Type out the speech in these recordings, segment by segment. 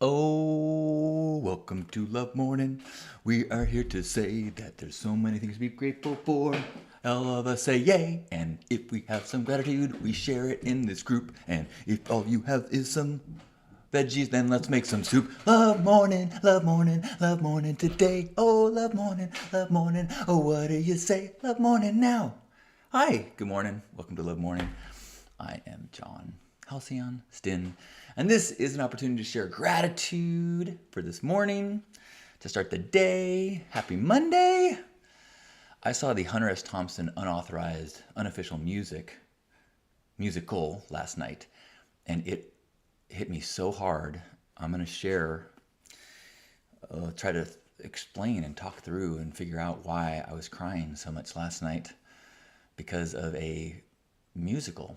Oh, welcome to Love Morning. We are here to say that there's so many things to be grateful for. All of us say yay, and if we have some gratitude, we share it in this group. And if all you have is some veggies, then let's make some soup. Love morning, love morning, love morning today. Oh, love morning, love morning. Oh, what do you say? Love morning now. Hi, good morning. Welcome to Love Morning. I am John Halcyon Stin, and this is an opportunity to share gratitude for this morning, to start the day. Happy Monday! I saw the Hunter S. Thompson unauthorized, unofficial musical last night, and it hit me so hard. I'm going to share, try to explain and talk through and figure out why I was crying so much last night because of a musical.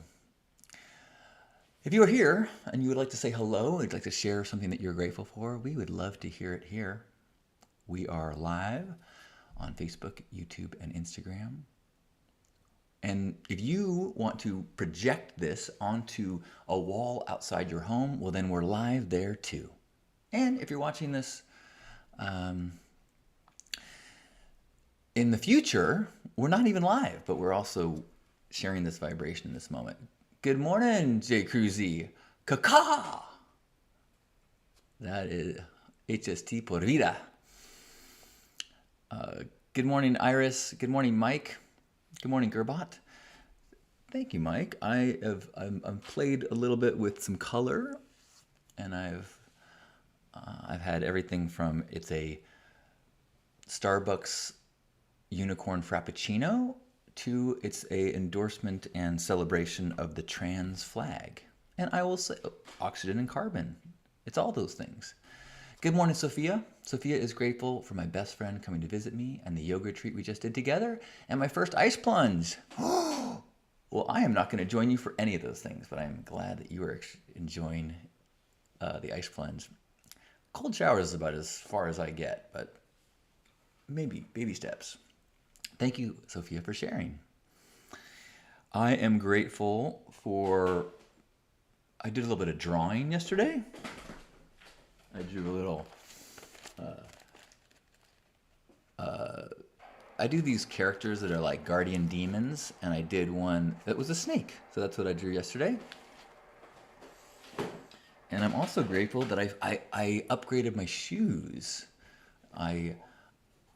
If you are here and you would like to say hello, or you'd like to share something that you're grateful for, we would love to hear it here. We are live on Facebook, YouTube, and Instagram. And if you want to project this onto a wall outside your home, well, then we're live there too. And if you're watching this in the future, we're not even live, but we're also sharing this vibration in this moment. Good morning, J. Cruzy. Kaka! That is HST por vida. Good morning, Iris. Good morning, Mike. Good morning, Gerbot. Thank you, Mike. I've played a little bit with some color, and I've had everything from it's a Starbucks unicorn frappuccino to it's a endorsement and celebration of the trans flag. And I will say oxygen and carbon. It's all those things. Good morning, Sophia. Sophia is grateful for my best friend coming to visit me and the yoga retreat we just did together and my first ice plunge. Well, I am not going to join you for any of those things, but I'm glad that you are enjoying the ice plunge. Cold showers is about as far as I get, but maybe baby steps. Thank you, Sophia, for sharing. I am grateful for, I did a little bit of drawing yesterday. I drew a little, I do these characters that are like guardian demons, and I did one that was a snake. So that's what I drew yesterday. And I'm also grateful that I upgraded my shoes. I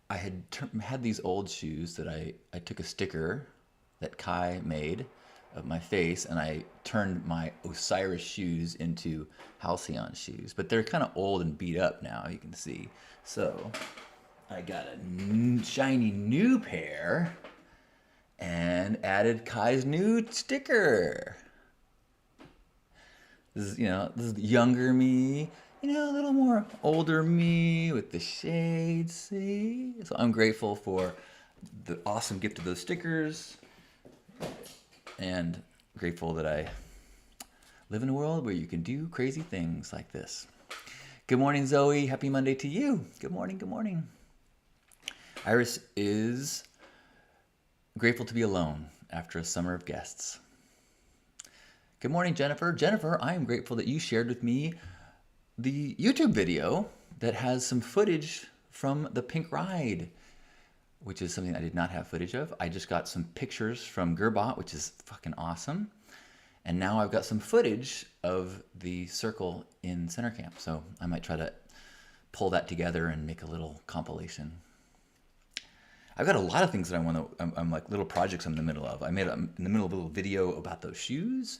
had these old shoes that I took a sticker that Kai made of my face, and I turned my Osiris shoes into Halcyon shoes. But they're kind of old and beat up now, you can see. So I got a shiny new pair and added Kai's new sticker. This is younger me, a little more older me with the shades, see? So I'm grateful for the awesome gift of those stickers and grateful that I live in a world where you can do crazy things like this. Good morning, Zoe. Happy Monday to you. Good morning, good morning. Iris is grateful to be alone after a summer of guests. Good morning, Jennifer. Jennifer, I am grateful that you shared with me the YouTube video that has some footage from the Pink Ride, which is something I did not have footage of. I just got some pictures from Gerbot, which is fucking awesome. And now I've got some footage of the circle in Center Camp. So I might try to pull that together and make a little compilation. I've got a lot of things that I'm like little projects I'm in the middle of. I'm in the middle of a little video about those shoes.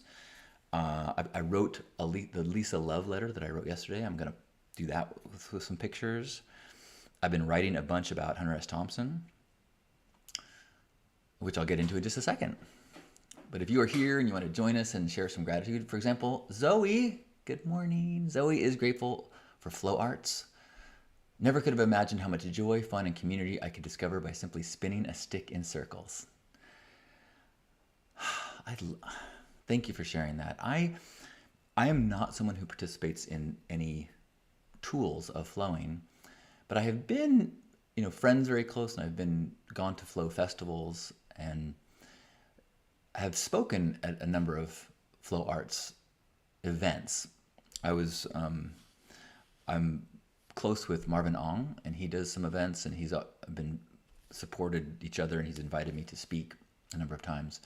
I wrote the Lisa Love letter that I wrote yesterday. I'm going to do that with some pictures. I've been writing a bunch about Hunter S. Thompson, which I'll get into in just a second. But if you are here and you want to join us and share some gratitude, for example, Zoe, good morning. Zoe is grateful for flow arts. Never could have imagined how much joy, fun, and community I could discover by simply spinning a stick in circles. Thank you for sharing that. I am not someone who participates in any tools of flowing, but I have been, friends very close, and I've gone to flow festivals and have spoken at a number of flow arts events. I I'm close with Marvin Ong, and he does some events, and he's been supported each other, and he's invited me to speak a number of times.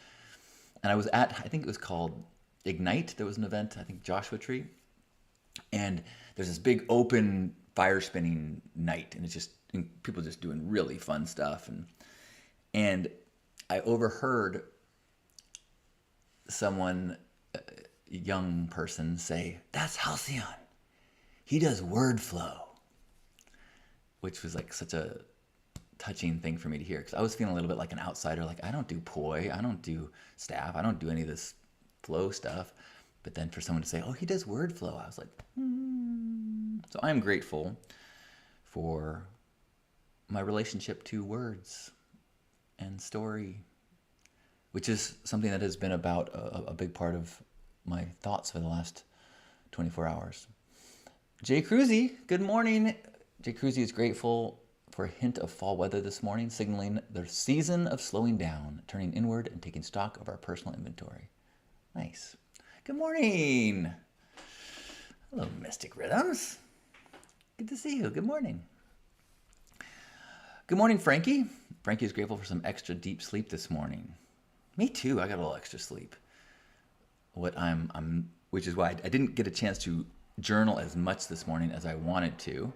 And I was at, I think it was called Ignite. There was an event, I think Joshua Tree, and there's this big open fire spinning night, and it's just people just doing really fun stuff. And I overheard someone, a young person, say, "That's Halcyon. He does word flow," which was like such a touching thing for me to hear, because I was feeling a little bit like an outsider. Like, I don't do poi, I don't do staff, I don't do any of this flow stuff. But then for someone to say, "Oh, he does word flow," I was like, So I'm grateful for my relationship to words and story, which is something that has been about a big part of my thoughts for the last 24 hours. Jay Cruzy, good morning. Jay Cruzy is grateful for a hint of fall weather this morning, signaling the season of slowing down, turning inward, and taking stock of our personal inventory. Nice. Good morning. Hello, Mystic Rhythms. Good to see you. Good morning. Good morning, Frankie. Frankie is grateful for some extra deep sleep this morning. Me too. I got a little extra sleep. Which is why I didn't get a chance to journal as much this morning as I wanted to,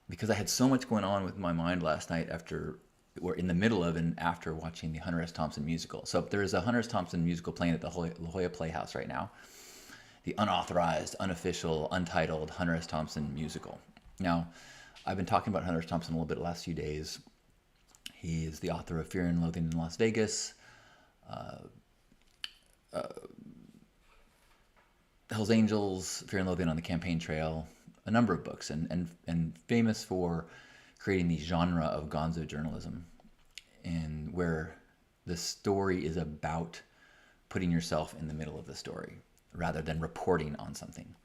because I had so much going on with my mind last night we're in the middle of and after watching the Hunter S. Thompson musical. So there is a Hunter S. Thompson musical playing at the La Jolla Playhouse right now. The unauthorized, unofficial, untitled Hunter S. Thompson musical. Now, I've been talking about Hunter S. Thompson a little bit the last few days. He is the author of Fear and Loathing in Las Vegas, Hell's Angels, Fear and Loathing on the Campaign Trail, a number of books, and famous for creating the genre of gonzo journalism, and where the story is about putting yourself in the middle of the story rather than reporting on something.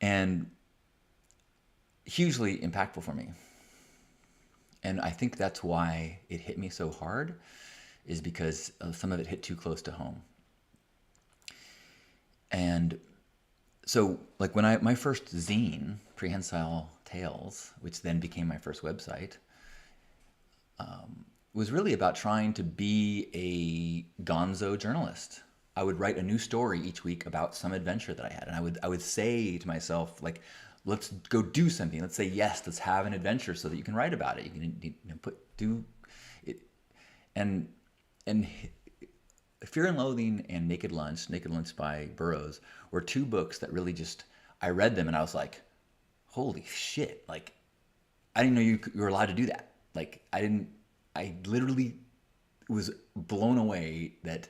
And hugely impactful for me. And I think that's why it hit me so hard, is because some of it hit too close to home. And so, like, when my first zine, Prehensile Tales, which then became my first website, was really about trying to be a gonzo journalist. I would write a new story each week about some adventure that I had, and I would say to myself, like, let's go do something. Let's say yes. Let's have an adventure so that you can write about it. You can do it, and Fear and Loathing and Naked Lunch by Burroughs, were two books that really just, I read them and I was like, holy shit! Like, I didn't know you were allowed to do that. Like, I literally was blown away that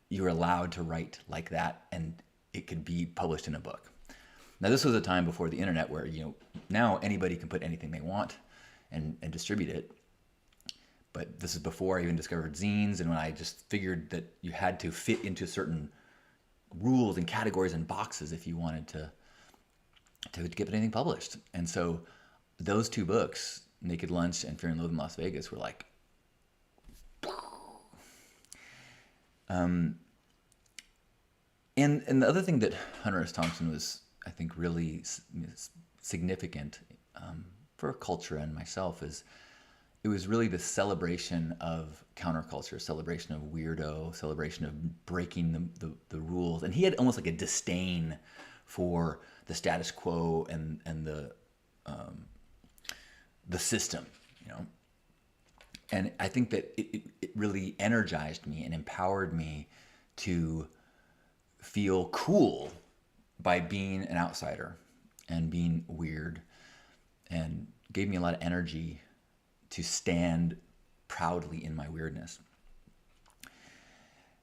you were allowed to write like that and it could be published in a book. Now, this was a time before the internet where, now anybody can put anything they want and distribute it. But this is before I even discovered zines, and when I just figured that you had to fit into certain rules and categories and boxes if you wanted to get anything published. And so those two books, Naked Lunch and Fear and Loathing in Las Vegas, were like, and the other thing that Hunter S. Thompson was, I think, really significant for culture and myself is it was really the celebration of counterculture, celebration of weirdo, celebration of breaking the rules. And he had almost like a disdain for the status quo and the system, And I think that it really energized me and empowered me to feel cool by being an outsider and being weird, and gave me a lot of energy to stand proudly in my weirdness.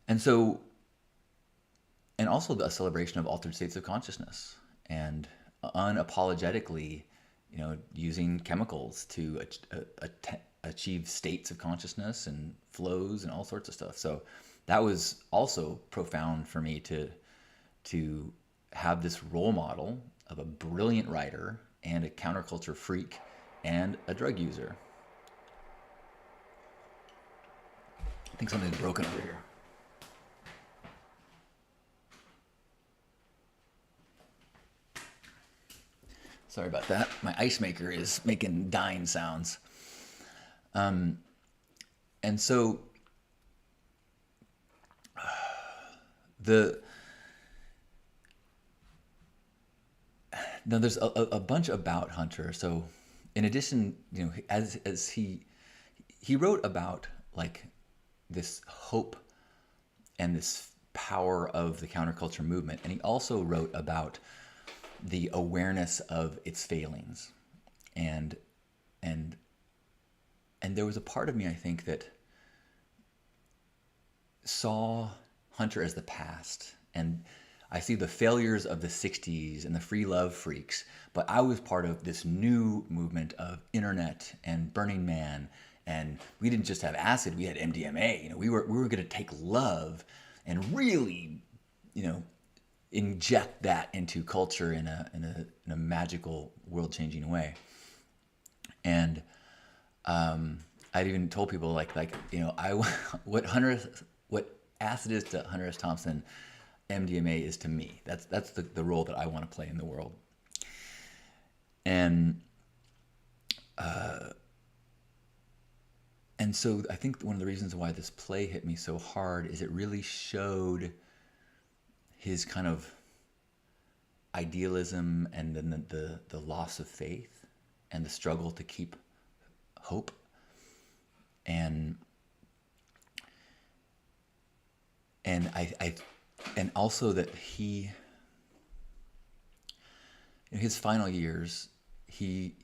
And so, and also a celebration of altered states of consciousness and unapologetically, using chemicals to achieve states of consciousness and flows and all sorts of stuff. So that was also profound for me to have this role model of a brilliant writer and a counterculture freak and a drug user. I think something's broken over here. Sorry about that. My ice maker is making dying sounds. And so the now there's a bunch about Hunter. So in addition, as he wrote about like this hope and this power of the counterculture movement, and he also wrote about the awareness of its failings, and and and there was a part of me, I think, that saw Hunter as the past, and I see the failures of the 60s and the free love freaks, but I was part of this new movement of internet and Burning Man, and we didn't just have acid, we had MDMA. We were going to take love and really, inject that into culture in a magical, world-changing way. And I'd even told people what acid is to Hunter S. Thompson, MDMA is to me. That's the role that I want to play in the world. And so I think one of the reasons why this play hit me so hard is it really showed his kind of idealism, and then the loss of faith and the struggle to keep hope. And also that in his final years, he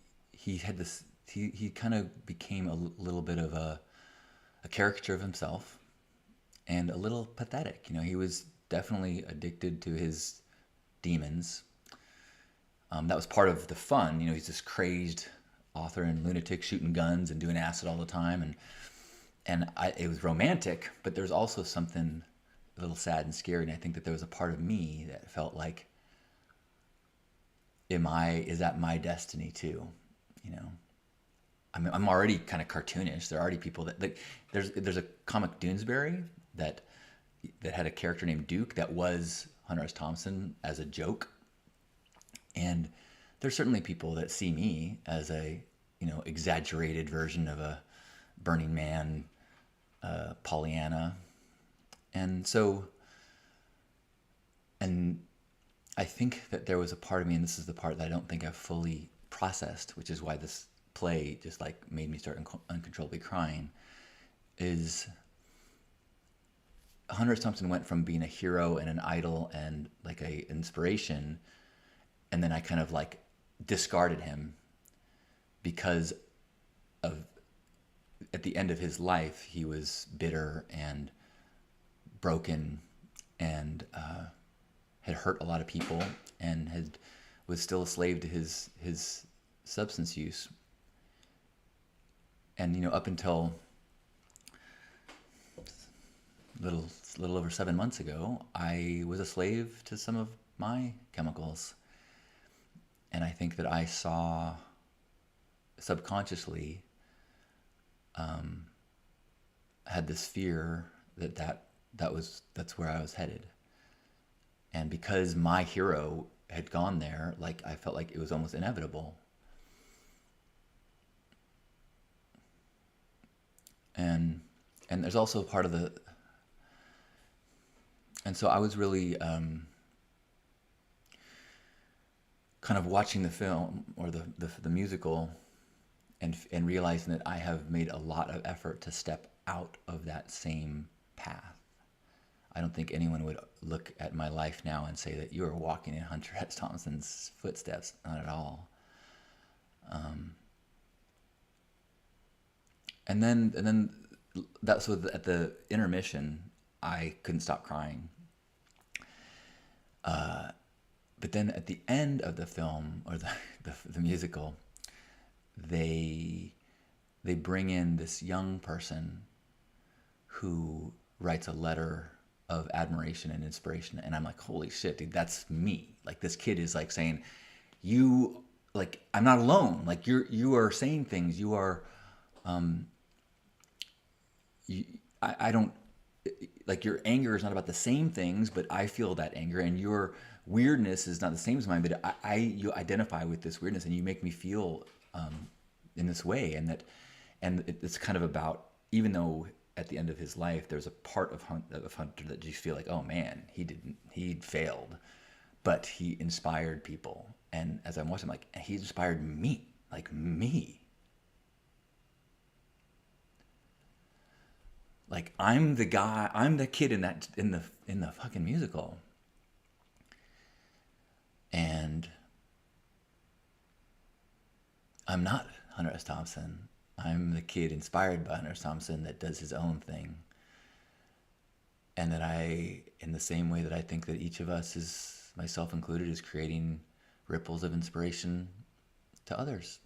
had this, he kind of became a little bit of a caricature of himself, and a little pathetic. He was definitely addicted to his demons. That was part of the fun. He's this crazed author and lunatic shooting guns and doing acid all the time, and it was romantic, but there's also something a little sad and scary. And I think that there was a part of me that felt like, is that my destiny too? I'm already kind of cartoonish. There are already people that there's a comic Doonesbury that had a character named Duke that was Hunter S. Thompson as a joke. And there's certainly people that see me as a, exaggerated version of a Burning Man, Pollyanna. And so, and I think that there was a part of me, and this is the part that I don't think I've fully processed, which is why this play just like made me start uncontrollably crying, is Hunter S. Thompson went from being a hero and an idol and like a inspiration, and then I kind of like discarded him because of, at the end of his life, he was bitter and broken, and had hurt a lot of people, and was still a slave to his substance use. And up until little over 7 months ago, I was a slave to some of my chemicals. And I think that I saw subconsciously, had this fear that's where I was headed. And because my hero had gone there, like I felt like it was almost inevitable. And there's also part of the, and so I was really kind of watching the film or the musical, and realizing that I have made a lot of effort to step out of that same path. I don't think anyone would look at my life now and say that you are walking in Hunter S. Thompson's footsteps. Not at all. And then that's so at the intermission, I couldn't stop crying. But then at the end of the film, or the musical, they bring in this young person who writes a letter of admiration and inspiration, and I'm like, holy shit, dude, that's me. Like, this kid is like saying, you, like, I'm not alone. Like, you are saying things. You are, I don't. like your anger is not about the same things, but I feel that anger, and your weirdness is not the same as mine, but you identify with this weirdness, and you make me feel in this way, and it's kind of about, even though at the end of his life there's a part of Hunter that you feel like, oh man, he failed, but he inspired people, and as I'm watching, like, he inspired me, like me. Like, I'm the guy, I'm the kid in the fucking musical. And I'm not Hunter S. Thompson. I'm the kid inspired by Hunter S. Thompson that does his own thing. And that in the same way that I think that each of us is, myself included, is creating ripples of inspiration to others.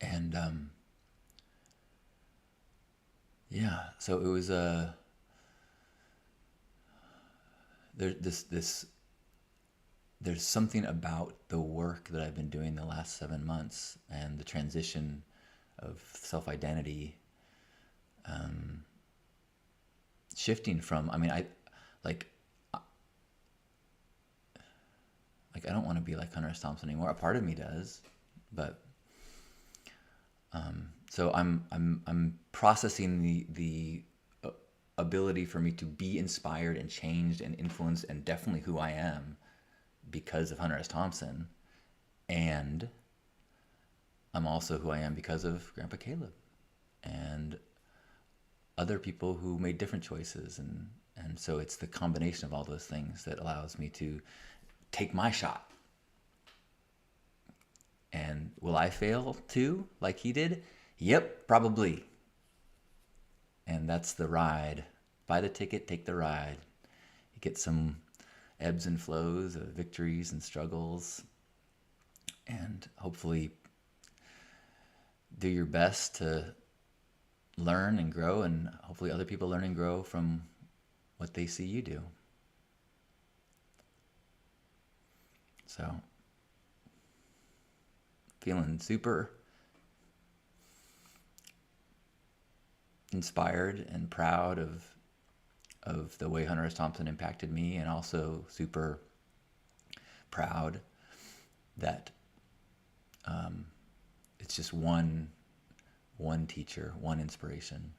And yeah, so it was there's something about the work that I've been doing the last 7 months and the transition of self-identity, shifting from, I mean, like I don't want to be like Hunter S. Thompson anymore. A part of me does, but so I'm processing the ability for me to be inspired and changed and influenced, and definitely who I am because of Hunter S. Thompson, and I'm also who I am because of Grandpa Caleb and other people who made different choices, and so it's the combination of all those things that allows me to take my shot. And will I fail too, like he did? Yep, probably. And that's the ride. Buy the ticket, take the ride. You get some ebbs and flows of victories and struggles, and hopefully do your best to learn and grow, and hopefully other people learn and grow from what they see you do. So, feeling super inspired and proud of the way Hunter S. Thompson impacted me, and also super proud that it's just one teacher, one inspiration,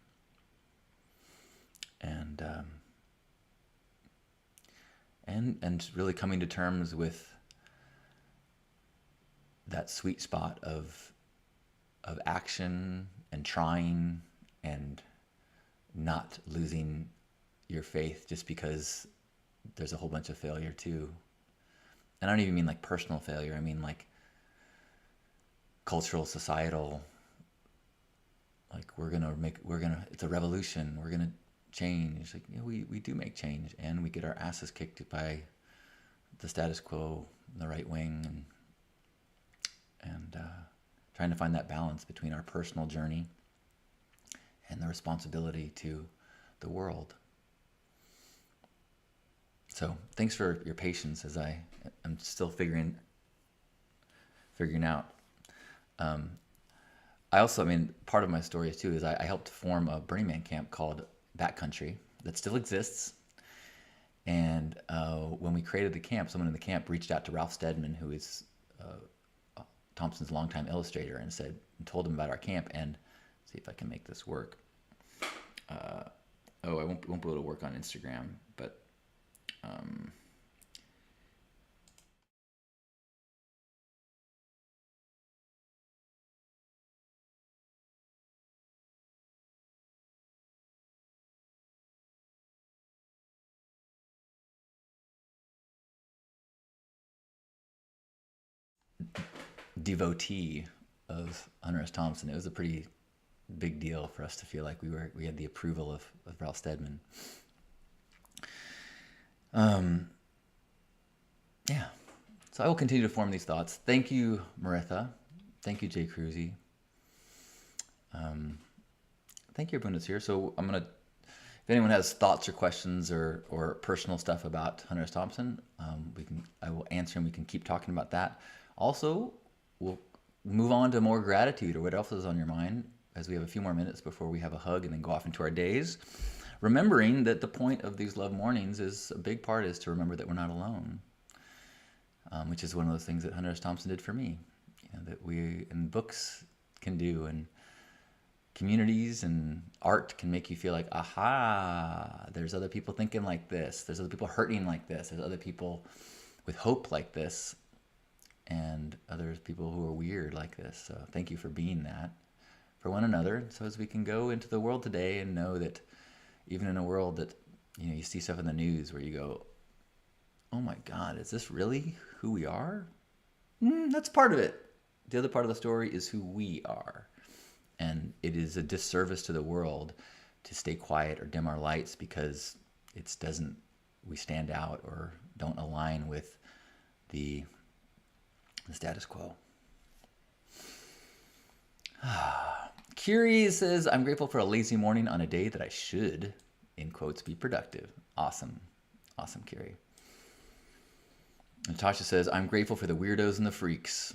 and really coming to terms with that sweet spot of action and trying and not losing your faith just because there's a whole bunch of failure too. And I don't even mean like personal failure. I mean like cultural, societal, like it's a revolution. We're gonna change. Like, we do make change, and we get our asses kicked by the status quo, the right wing, and trying to find that balance between our personal journey and the responsibility to the world. So thanks for your patience as I'm still figuring out. I also, part of my story too is I helped form a Burning Man camp called Backcountry that still exists. And when we created the camp, someone in the camp reached out to Ralph Steadman, who is Thompson's longtime illustrator, and told him about our camp. And see if I can make this work. I won't be able to work on Instagram, but devotee of Hunter S. Thompson. It was a pretty big deal for us to feel like we had the approval of Ralph Steadman. Yeah. So I will continue to form these thoughts. Thank you, Maritha. Thank you, Jay Cruzy. Thank you, everyone that's here. So if anyone has thoughts or questions or personal stuff about Hunter S. Thompson, I will answer, and we can keep talking about that. Also, we'll move on to more gratitude or what else is on your mind, as we have a few more minutes before we have a hug and then go off into our days. remembering that the point of these love mornings is a big part is to remember that we're not alone, which is one of those things that Hunter S. Thompson did for me, that we in books can do, and communities and art can make you feel like, aha, there's other people thinking like this, there's other people hurting like this, there's other people with hope like this, and other people who are weird like this. So thank you for being that for one another, so as we can go into the world today and know that even in a world that, you see stuff in the news where you go, oh my God, is this really who we are? That's part of it. The other part of the story is who we are. And it is a disservice to the world to stay quiet or dim our lights because we stand out or don't align with the status quo. Curie says, I'm grateful for a lazy morning on a day that I should, in quotes, be productive. Awesome. Awesome, Curie. Natasha says, I'm grateful for the weirdos and the freaks.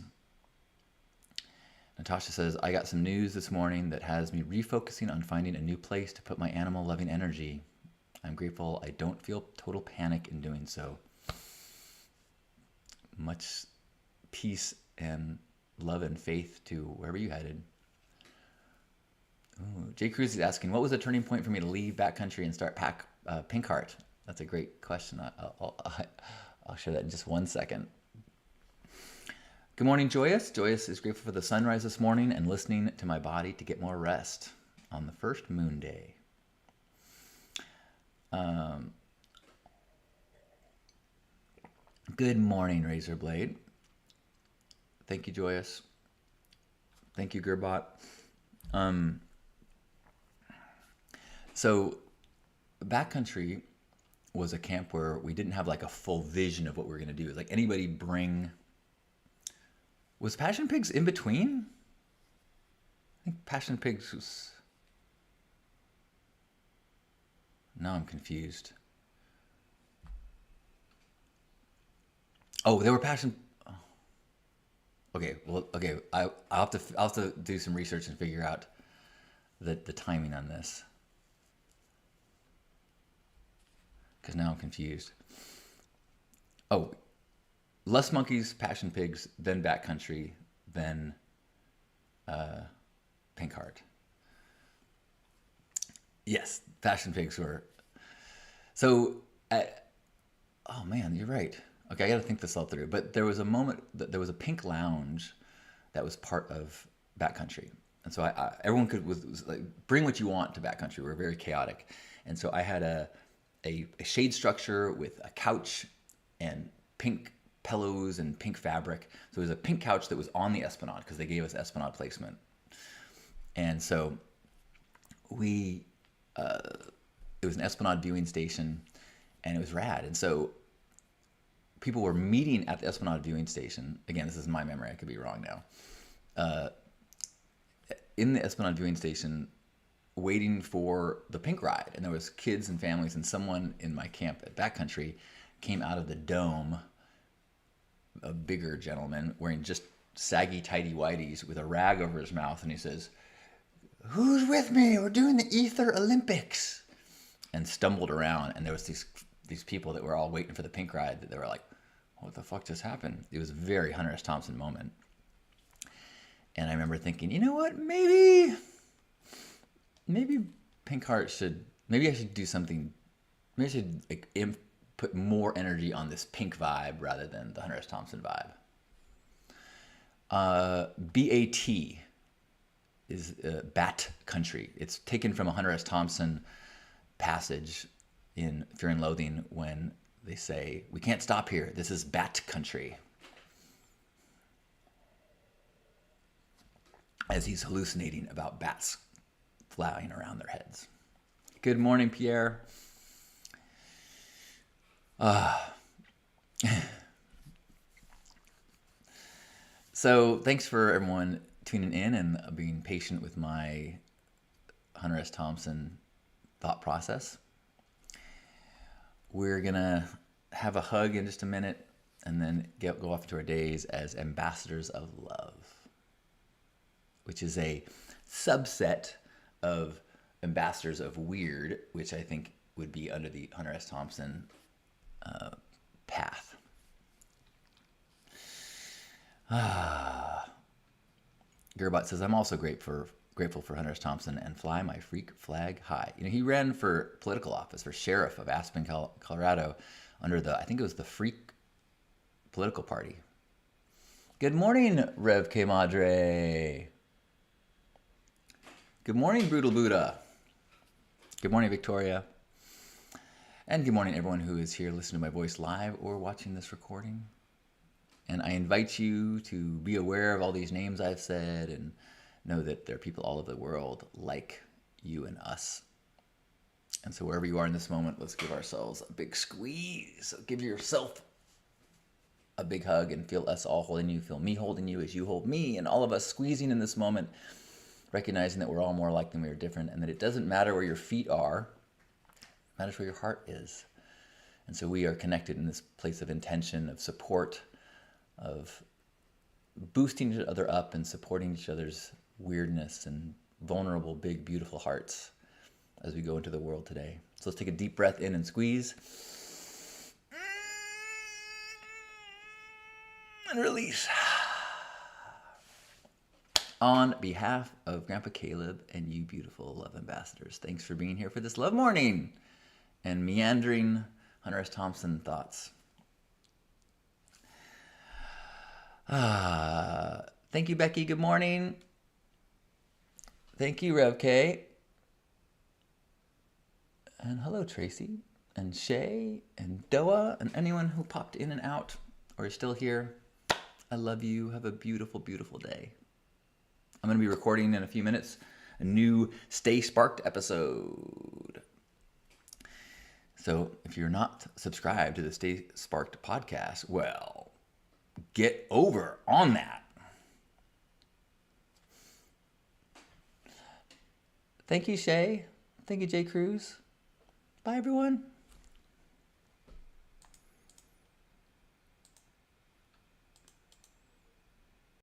Natasha says, I got some news this morning that has me refocusing on finding a new place to put my animal-loving energy. I'm grateful I don't feel total panic in doing so. Much peace and love and faith to wherever you headed. Ooh, Jay Cruz is asking, what was the turning point for me to leave backcountry and start Pink Heart? That's a great question. I'll share that in just 1 second. Good morning, Joyous. Joyous is grateful for the sunrise this morning and listening to my body to get more rest on the first moon day. Good morning, Razorblade. Thank you, Joyous. Thank you, Gerbot. So backcountry was a camp where we didn't have like a full vision of what we were going to do. It's like anybody bring... Was Passion Pigs in between? I think Passion Pigs was... Now I'm confused. Oh, they were Passion... Oh. Okay, well, okay. I'll have to do some research and figure out the timing on this. Because now I'm confused. Oh, Less Monkeys, Passion Pigs, then Backcountry, then Pink Heart. Yes, Passion Pigs were. So, oh man, you're right. Okay, I got to think this all through. But there was a moment that there was a pink lounge that was part of Backcountry, and so everyone was like, bring what you want to Backcountry. We were very chaotic, and so I had a shade structure with a couch and pink pillows and pink fabric. So it was a pink couch that was on the Esplanade because they gave us Esplanade placement. And so it was an Esplanade viewing station, and it was rad. And so people were meeting at the Esplanade viewing station. Again, this is my memory. I could be wrong now. In the Esplanade viewing station, waiting for the pink ride. And there was kids and families, and someone in my camp at Backcountry came out of the dome, a bigger gentleman wearing just saggy, tidy whities with a rag over his mouth, and he says, "Who's with me? We're doing the Ether Olympics," and stumbled around, and there was these people that were all waiting for the pink ride, that they were like, what the fuck just happened? It was a very Hunter S. Thompson moment. And I remember thinking, you know what, maybe Pink Heart maybe I should do something, maybe I should like put more energy on this pink vibe rather than the Hunter S. Thompson vibe. BAT is Bat Country. It's taken from a Hunter S. Thompson passage in Fear and Loathing when they say, we can't stop here. This is Bat Country. As he's hallucinating about bats flying around their heads. Good morning, Pierre. So thanks for everyone tuning in and being patient with my Hunter S. Thompson thought process. We're going to have a hug in just a minute and then go off into our days as ambassadors of love, which is a subset of ambassadors of weird, which I think would be under the Hunter S. Thompson path. Gerbot says, I'm also grateful for Hunter S. Thompson and fly my freak flag high. You know, he ran for political office, for sheriff of Aspen, Colorado, under I think it was the Freak political party. Good morning, Rev K. Madre. Good morning, Brutal Buddha. Good morning, Victoria. And good morning, everyone who is here listening to my voice live or watching this recording. And I invite you to be aware of all these names I've said and know that there are people all over the world like you and us. And so wherever you are in this moment, let's give ourselves a big squeeze. So give yourself a big hug and feel us all holding you. Feel me holding you as you hold me, and all of us squeezing in this moment, recognizing that we're all more alike than we are different, and that it doesn't matter where your feet are, it matters where your heart is. And so we are connected in this place of intention, of support, of boosting each other up and supporting each other's weirdness and vulnerable, big, beautiful hearts as we go into the world today. So let's take a deep breath in and squeeze. And release. On behalf of Grandpa Caleb and you beautiful love ambassadors, thanks for being here for this love morning and meandering Hunter S. Thompson thoughts. Thank you, Becky. Good morning. Thank you, Rev K. And hello, Tracy and Shay and Doa and anyone who popped in and out or is still here. I love you. Have a beautiful, beautiful day. I'm going to be recording in a few minutes a new Stay Sparked episode. So if you're not subscribed to the Stay Sparked podcast, well, get over on that. Thank you, Shay. Thank you, Jay Cruz. Bye, everyone.